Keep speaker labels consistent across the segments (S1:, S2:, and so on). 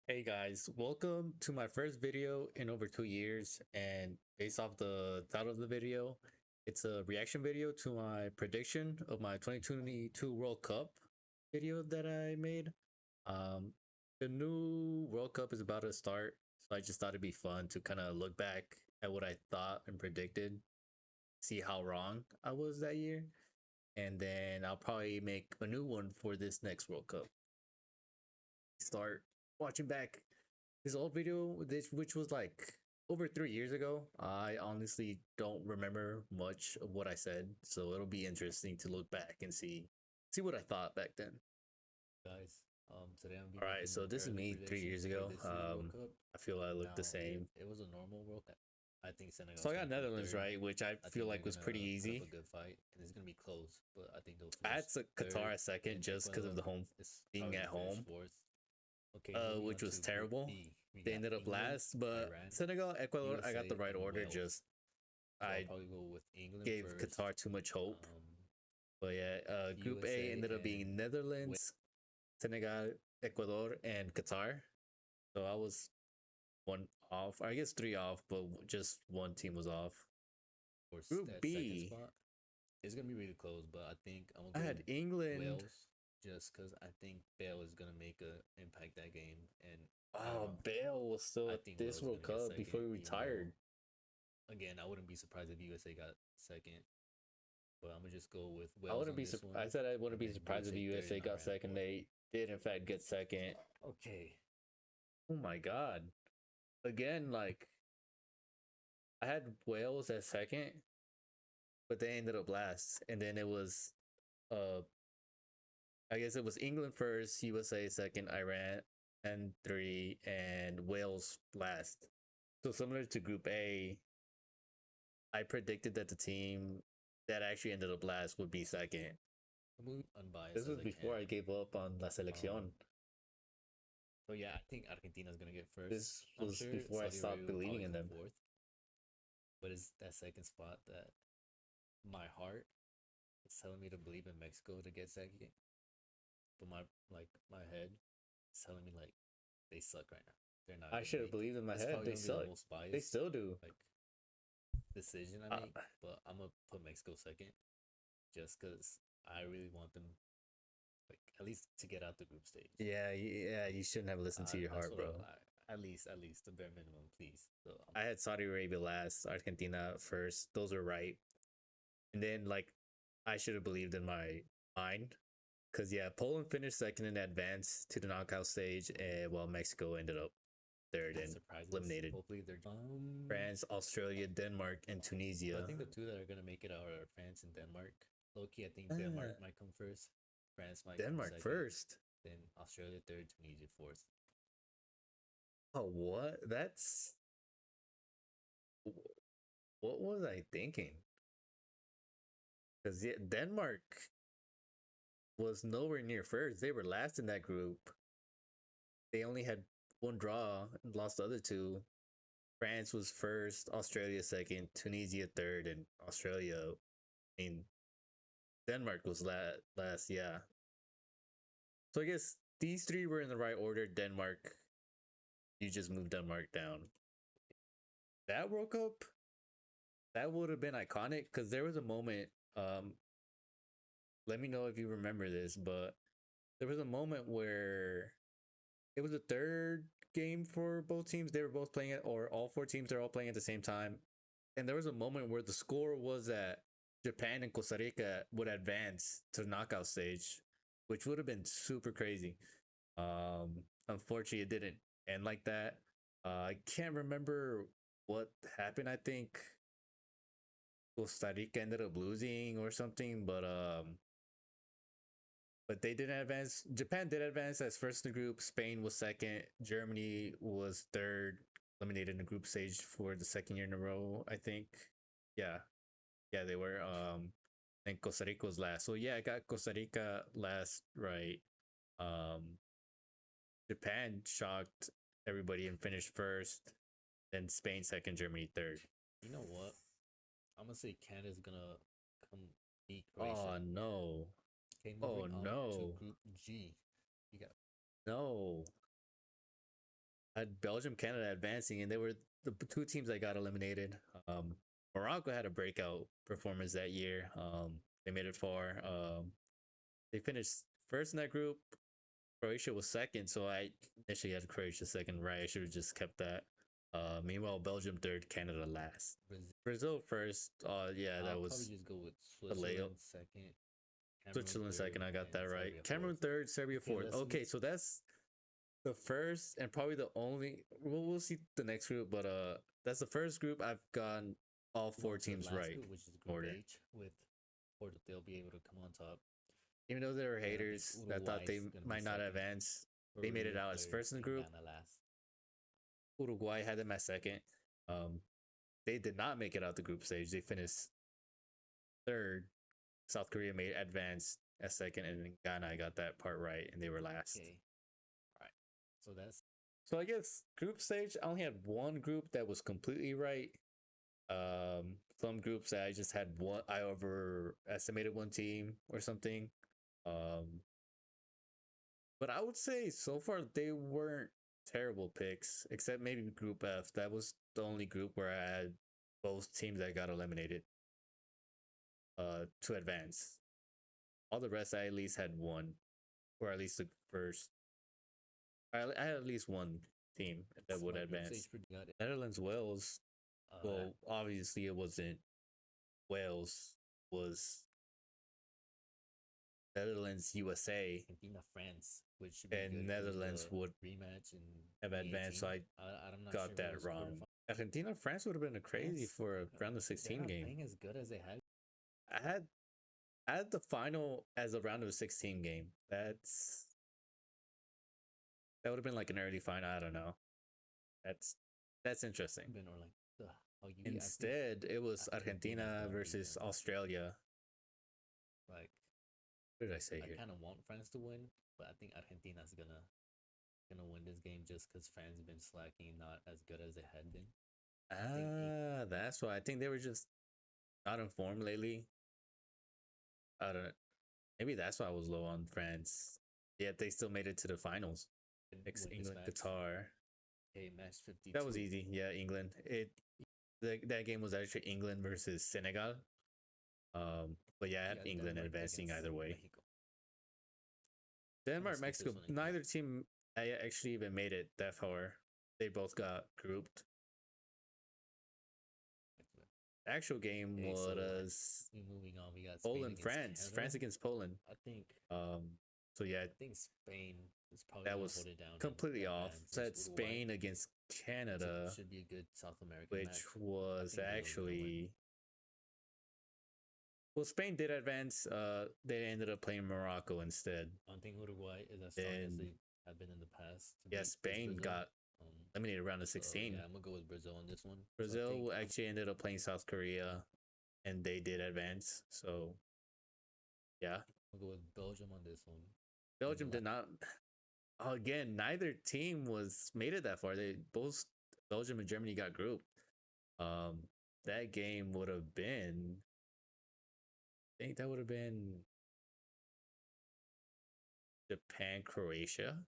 S1: Hey guys, welcome to my first video in over 2 years. And based off the title of the video, it's a reaction video to my prediction of my 2022 World Cup video that I made. Um, the new World Cup is about to start, so I just thought it'd be fun to kind of look back at what I thought and predicted, see how wrong I was that year, and then I'll probably make a new one for this next World Cup. Start watching back this old video, which was like over 3 years ago. I honestly don't remember much of what I said, so it'll be interesting to look back and see what I thought back then.
S2: Guys. Today I'm gonna
S1: All
S2: be
S1: right,
S2: making
S1: so this is
S2: early
S1: me 3 years
S2: predictions for
S1: ago.
S2: this year's World Cup.
S1: I feel I look the
S2: Now, if
S1: same.
S2: it was a normal World Cup, I think Senegal's
S1: So I got
S2: gonna come
S1: Netherlands
S2: third.
S1: right, which I
S2: I
S1: feel
S2: think
S1: like
S2: they're
S1: was pretty
S2: gonna put up
S1: easy.
S2: a good fight, and it's gonna be close. But I think they'll
S1: I
S2: finish
S1: had Qatar
S2: third,
S1: a second
S2: and
S1: just because of the
S2: Ecuador
S1: home
S2: is
S1: being
S2: probably
S1: at
S2: gonna finish
S1: home,
S2: fourth. Okay, moving
S1: which
S2: on
S1: was
S2: to Group
S1: terrible.
S2: B, we
S1: They
S2: got
S1: ended up
S2: England,
S1: last, but
S2: Iran,
S1: Senegal, Ecuador, I got the
S2: USA,
S1: right
S2: and
S1: order.
S2: Wales.
S1: Just
S2: So I'll
S1: I
S2: probably go with England
S1: gave
S2: first.
S1: Qatar too much hope. But yeah, Group A
S2: USA
S1: ended up being
S2: and
S1: Netherlands, Senegal, Ecuador, and Qatar. So I was one off. I guess three off, but just one team was off.
S2: for
S1: Group
S2: that second
S1: B,
S2: spot. It's gonna be really close, but I think I'm
S1: I
S2: gonna go
S1: had England.
S2: Wales just because I think Bale is gonna make a impact that game, and I don't
S1: Oh,
S2: know.
S1: Bale was still
S2: I
S1: at
S2: think
S1: this
S2: Wales is
S1: World
S2: gonna get
S1: Cup before
S2: second,
S1: he
S2: even though
S1: retired.
S2: again I wouldn't be surprised if USA got second, but I'm gonna just go with
S1: I
S2: Wales
S1: wouldn't
S2: on
S1: be.
S2: this one,
S1: I said I wouldn't
S2: and
S1: be
S2: then
S1: surprised if
S2: USA
S1: the
S2: third
S1: USA
S2: and
S1: got
S2: Iran
S1: second.
S2: fourth.
S1: They did in fact get second.
S2: Okay,
S1: Oh my god! Again, like I had Wales at second, but they ended up last, and then it was I guess it was England first, USA second, Iran and three, and Wales last. So similar to Group A, I predicted that the team that actually ended up last would be second.
S2: I'm moving unbiased
S1: This
S2: as
S1: was
S2: I
S1: before
S2: can.
S1: I gave up on La Selección.
S2: So yeah, I think Argentina's gonna get first.
S1: This
S2: I'm
S1: was
S2: sure
S1: before I
S2: Saudi
S1: stopped
S2: Arabia will
S1: believing
S2: probably
S1: in
S2: come
S1: them.
S2: fourth, but it's that second spot that my heart is telling me to believe in Mexico to get second, but my head is telling me like they suck right now. They're not
S1: I
S2: gonna
S1: should have
S2: make it.
S1: believed in my
S2: This is
S1: head.
S2: probably
S1: They
S2: gonna be the
S1: suck.
S2: most
S1: They
S2: biased
S1: still do.
S2: like decision I
S1: Uh,
S2: make, but I'm gonna put Mexico second just because I really want them like at least to get out the group stage.
S1: yeah. You shouldn't have listened to your
S2: That's
S1: heart,
S2: what
S1: bro.
S2: at least the bare minimum, please. So
S1: I had Saudi Arabia last, Argentina first. Those are right. And then like I should have believed in my mind. Cause yeah, Poland finished second in advance to the knockout stage, and while Mexico ended up third and
S2: surprises.
S1: eliminated.
S2: Hopefully they're
S1: France, Australia, Denmark, and
S2: So
S1: Tunisia.
S2: I think the two that are gonna make it are France and Denmark. Low-key, I think
S1: Uh,
S2: Denmark might come first. France might come
S1: Denmark
S2: second.
S1: first.
S2: Then Australia third, Tunisia fourth.
S1: Oh, what? What was I thinking? Because yeah, Denmark was nowhere near first. They were last in that group. They only had one draw and lost the other two. France was first, Australia second, Tunisia third, and Australia. I mean, Denmark was last. Yeah. So I guess these three were in the right order. Denmark, you just moved Denmark down. That World Cup, that would have been iconic because there was a moment. Let me know if you remember this, but there was a moment where it was the third game for both teams. They were both playing it, or all four teams, they're all playing at the same time. And there was a moment where the score was that Japan and Costa Rica would advance to the knockout stage, which would have been super crazy. Unfortunately, it didn't end like that. I can't remember what happened. I think Costa Rica ended up losing or something, but they didn't advance. Japan did advance as first in the group. Spain was second. Germany was third, eliminated in the group stage for the second year in a row, I think. Yeah. Yeah, they were. And Costa Rica was last. So yeah, I got Costa Rica last, right. Um Japan shocked everybody and finished first. Then Spain second, Germany third.
S2: You know what? I'm gonna say Canada's gonna come beat
S1: Oh
S2: Croatia.
S1: no.
S2: Okay,
S1: Oh
S2: moving on to
S1: no.
S2: Group G. You got
S1: No. I had Belgium, Canada advancing, and they were the two teams that got eliminated. Morocco had a breakout performance that year. They made it far. They finished first in that group. Croatia was second, so I initially had Croatia second. Right, I should have just kept that. Meanwhile, Belgium third, Canada last. Brazil first. Yeah, that
S2: I'll
S1: was
S2: probably just go with
S1: a layup.
S2: Switzerland second.
S1: Switzerland second. I got that
S2: and
S1: right.
S2: Serbia
S1: Cameroon
S2: fourth.
S1: third, Serbia
S2: Okay,
S1: fourth.
S2: let's
S1: Okay,
S2: look-
S1: so that's the first and probably the only. We'll see the next group, but that's the first group I've gotten all
S2: Move
S1: four
S2: on to the
S1: teams
S2: last
S1: right.
S2: group, which is Group
S1: order.
S2: H, with or they'll be able to come on top.
S1: Even though there were
S2: I think
S1: haters that thought they
S2: Uruguay's gonna be
S1: might not
S2: second.
S1: advance, they made it
S2: Peru
S1: out as
S2: third,
S1: first in the
S2: and
S1: group.
S2: Ghana last.
S1: Uruguay had them at second. They did not make it out the group stage. They finished third. South Korea made advance at second, and then Ghana, I got that part right, and they were last.
S2: Okay. All right. So that's
S1: So I guess group stage, I only had one group that was completely right. Some groups that I just had one, I overestimated one team or something. But I would say so far they weren't terrible picks, except maybe Group F. That was the only group where I had both teams that got eliminated to advance. All the rest I at least had one, or at least the first. I had at least one team that would
S2: my group
S1: advance.
S2: stage got it.
S1: Netherlands, Wales. Well, obviously it wasn't Wales. It was Netherlands, USA,
S2: Argentina, France, which should be
S1: and
S2: good 'cause
S1: Netherlands
S2: the
S1: would
S2: rematch and
S1: have advanced. So I'm
S2: not
S1: got
S2: sure
S1: that
S2: who's
S1: wrong.
S2: quarterfinal.
S1: Argentina, France would have been a crazy
S2: France,
S1: for a round of
S2: they're
S1: 16
S2: not
S1: game.
S2: playing as good as they had.
S1: I had the final as a round of 16 game. That would have been like an early final. I don't know. That's interesting.
S2: Been or like how you
S1: Instead, it was
S2: Argentina's
S1: Argentina
S2: gonna beat
S1: versus
S2: them.
S1: Australia.
S2: like
S1: What did I say
S2: I
S1: here?
S2: kind of want France to win, but I think Argentina's gonna win this game just because France have been slacking, not as good as they had been.
S1: That's why I think they were just not informed lately. I don't know. Maybe that's why I was low on France. Yet they still made it to the finals.
S2: And
S1: Next
S2: win this
S1: England,
S2: match.
S1: Qatar.
S2: Okay, match 52.
S1: That was easy. Yeah, England. That game was actually England versus Senegal. But yeah, I had
S2: Yeah,
S1: England
S2: Denmark
S1: advancing
S2: against
S1: either way.
S2: Mexico.
S1: Denmark,
S2: skip this
S1: Mexico.
S2: one again.
S1: Neither team I actually even made it that far. They both got grouped. The actual game
S2: Okay, so,
S1: was
S2: Moving on, we got Spain
S1: Poland,
S2: against
S1: France.
S2: Canada.
S1: France against Poland.
S2: I think
S1: So yeah,
S2: Spain is probably
S1: that
S2: gonna
S1: was
S2: hold it down. and
S1: completely off.
S2: advance
S1: So I had
S2: against Uruguay.
S1: Spain against
S2: So
S1: Canada,
S2: it should be a good South American
S1: which
S2: match.
S1: was
S2: think they'll win.
S1: actually well, Spain did advance. They ended up playing Morocco instead.
S2: I don't think Uruguay is as strong as
S1: And-
S2: they have been in the past. to
S1: Yeah,
S2: beat this
S1: Spain
S2: Brazil.
S1: got eliminated round of
S2: So,
S1: 16.
S2: yeah, I'm gonna go with Brazil on this one. So I
S1: Brazil
S2: think I'm
S1: actually ended up playing South Korea, and they did advance. So yeah,
S2: gonna go with Belgium on this one.
S1: Belgium
S2: la-
S1: did not. Again, neither team was made it that far. They both Belgium and Germany got grouped. That game would have been. I think that would have been Japan, Croatia,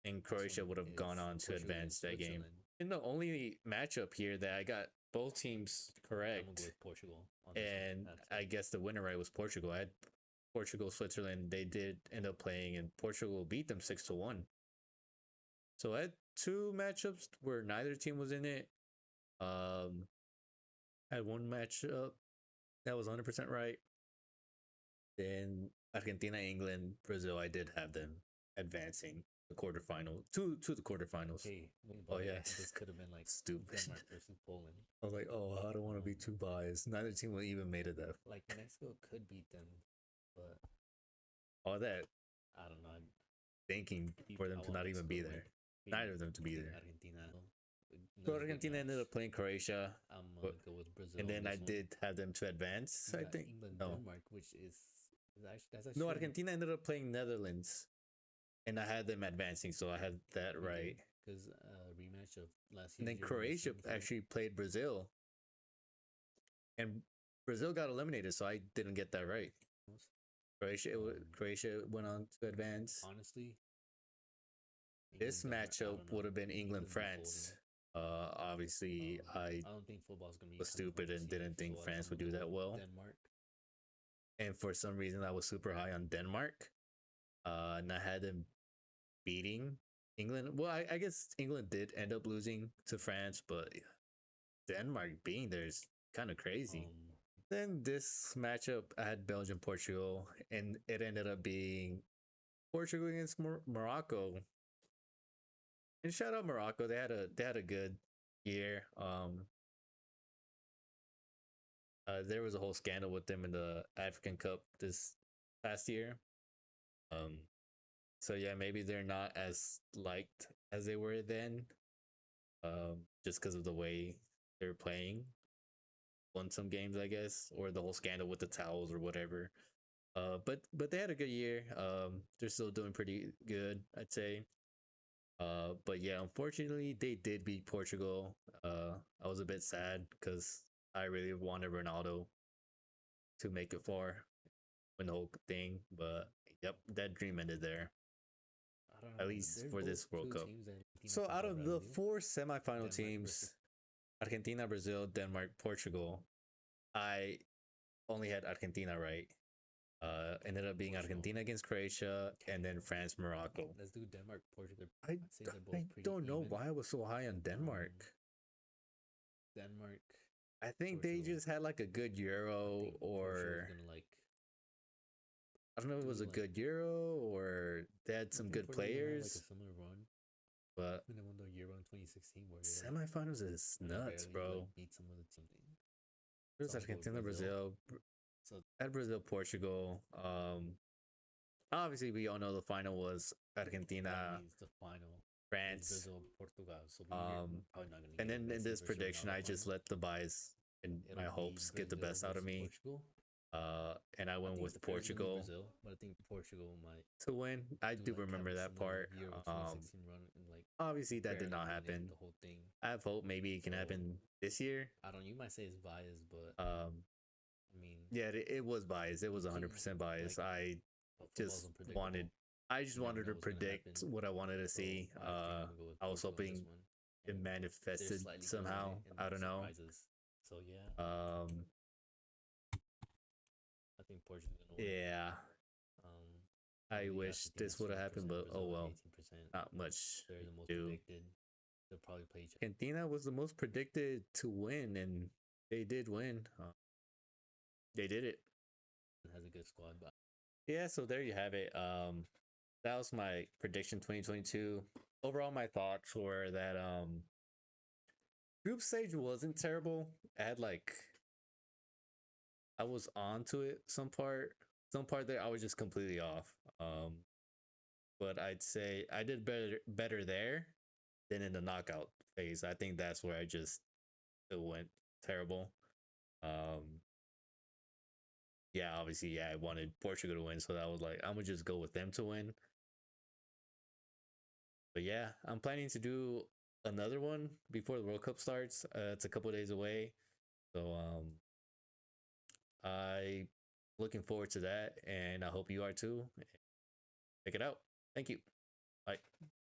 S1: and
S2: This
S1: Croatia
S2: one
S1: would have gone
S2: is
S1: on to
S2: Portugal
S1: advance that
S2: against
S1: game.
S2: Switzerland.
S1: And the only matchup here that I got both teams
S2: I'm gonna
S1: correct,
S2: go with Portugal on this one.
S1: and
S2: That's
S1: I
S2: it.
S1: guess the winner right was Portugal. I had Portugal, Switzerland. They did end up playing, and Portugal beat them 6-1. So I had two matchups where neither team was in it. I had one matchup that was 100% right. Then Argentina, England, Brazil. I did have them advancing the quarterfinal to the quarterfinals.
S2: Okay,
S1: Oh, yeah.
S2: this could have been like
S1: Stupid.
S2: Denmark versus Poland.
S1: I was like, oh, I don't want to be too biased. Neither team will even made it that.
S2: Like Mexico could beat them, but
S1: All that
S2: I don't know.
S1: thinking for them
S2: I
S1: to
S2: want
S1: not even
S2: Mexico
S1: be
S2: to
S1: there.
S2: win.
S1: Neither of them to be
S2: I think
S1: there.
S2: Argentina.
S1: So
S2: another good
S1: Argentina ended
S2: match.
S1: up playing Croatia,
S2: I'm
S1: but-
S2: gonna go with Brazil.
S1: and
S2: on
S1: then I
S2: this one.
S1: did have them to advance.
S2: We
S1: I
S2: got
S1: think
S2: England,
S1: no,
S2: Denmark, which is actually that's actually
S1: no. Argentina ended up playing Netherlands, and I had them advancing, so I had that right.
S2: because rematch of last
S1: And
S2: year.
S1: then Croatia actually played Brazil, and Brazil got eliminated, so I didn't get that right. Croatia went on to advance.
S2: honestly,
S1: this
S2: England, Denmark, I
S1: matchup
S2: don't know.
S1: would have been
S2: England
S1: France.
S2: folding.
S1: Obviously, I
S2: I don't think football's gonna be
S1: was
S2: kind of
S1: stupid
S2: fun to
S1: and
S2: see,
S1: didn't think
S2: so
S1: France would
S2: I'm
S1: do
S2: gonna
S1: that
S2: go
S1: well.
S2: Denmark.
S1: And for some reason, I was super high on Denmark. And I had them beating England. Well, I guess England did end up losing to France, but Denmark being there is kind of crazy. Then this matchup, I had Belgium, Portugal, and it ended up being Portugal against Morocco. And shout out Morocco, they had a good year. There was a whole scandal with them in the African Cup this past year. So yeah, maybe they're not as liked as they were then, just because of the way they're playing. Won some games, I guess, or the whole scandal with the towels or whatever. But they had a good year. They're still doing pretty good, I'd say. But yeah, unfortunately, they did beat Portugal. I was a bit sad because I really wanted Ronaldo to make it far, win the whole thing. But yep, that dream ended there.
S2: I don't
S1: At
S2: know.
S1: least
S2: They're
S1: for
S2: both
S1: this World
S2: two
S1: Cup.
S2: teams that Argentina
S1: So
S2: can
S1: out
S2: play
S1: of the
S2: revenue.
S1: 4 semifinal
S2: Denmark
S1: teams,
S2: versus-
S1: Argentina, Brazil, Denmark, Portugal, I only had Argentina right. Ended up being
S2: Portugal.
S1: Argentina against Croatia, and then France, Morocco.
S2: Let's do Denmark, Portugal.
S1: I,
S2: I'd say they're both
S1: I
S2: pretty
S1: don't know
S2: even.
S1: why I was so high on Denmark.
S2: Denmark.
S1: I think they
S2: Portugal.
S1: just had like a good
S2: I
S1: Euro,
S2: think
S1: or
S2: Portugal's gonna like.
S1: I don't know if it was a
S2: do, like-
S1: good Euro, or they had
S2: I
S1: some
S2: think
S1: good
S2: Portugal might have,
S1: players.
S2: Like a similar run
S1: But
S2: when they won the Euro in 2016, where they
S1: semifinals is nuts, bro.
S2: beat some of the teams.
S1: It was
S2: So I'll go with
S1: Argentina, Brazil.
S2: So
S1: At Brazil, Portugal. Obviously we all know the final was
S2: that
S1: Argentina,
S2: means the final is
S1: France.
S2: Brazil, Portugal. So
S1: And
S2: probably not gonna.
S1: then
S2: get
S1: in
S2: Messi
S1: this
S2: versus
S1: prediction,
S2: Ronaldo
S1: I just
S2: final.
S1: let the bias and
S2: It'll
S1: my
S2: be
S1: hopes get the
S2: Brazil
S1: best out of
S2: versus
S1: me.
S2: Portugal.
S1: And I
S2: I
S1: went
S2: think
S1: with
S2: the favorite's gonna be
S1: Portugal
S2: Brazil, but I think Portugal might
S1: to win. I do
S2: like, have
S1: remember
S2: a
S1: that
S2: similar
S1: part.
S2: Euro 2016 run and like
S1: Obviously that did
S2: barely
S1: not
S2: win it,
S1: happen.
S2: The whole thing.
S1: I have hope maybe it can
S2: So-
S1: happen this year.
S2: I don't. You might say it's biased, but I mean,
S1: Yeah, it was biased. It was 100% biased.
S2: like,
S1: I
S2: football's
S1: just
S2: unpredictable.
S1: wanted I just
S2: You never
S1: wanted
S2: know
S1: to
S2: what's gonna
S1: predict
S2: happen.
S1: what I wanted to
S2: So
S1: see.
S2: I think I'm gonna go with
S1: I was
S2: Portugal in
S1: hoping
S2: this one.
S1: it
S2: And they're
S1: manifested
S2: slightly good at
S1: somehow.
S2: it and
S1: I don't know.
S2: surprises. So yeah, I think Portugal's gonna win.
S1: Yeah, I
S2: Probably
S1: wish this would have happened,
S2: 20%,
S1: but oh
S2: Brazil
S1: well.
S2: 18%.
S1: Not much
S2: They're the most
S1: do.
S2: predicted. They'll probably play each other.
S1: Argentina was the most predicted to win, and they did win. They did it.
S2: Has a good squad, but
S1: Yeah, so there you have it. That was my prediction 2022. Overall, my thoughts were that group stage wasn't terrible. I had like I was onto it some part there I was just completely off. But I'd say I did better there than in the knockout phase. I think that's where I just it went terrible. Yeah, obviously, yeah, I wanted Portugal to win, so that was like I'm gonna just go with them to win. But yeah, I'm planning to do another one before the World Cup starts. It's a couple days away, so I looking forward to that, and I hope you are too. Check it out. Thank you. Bye.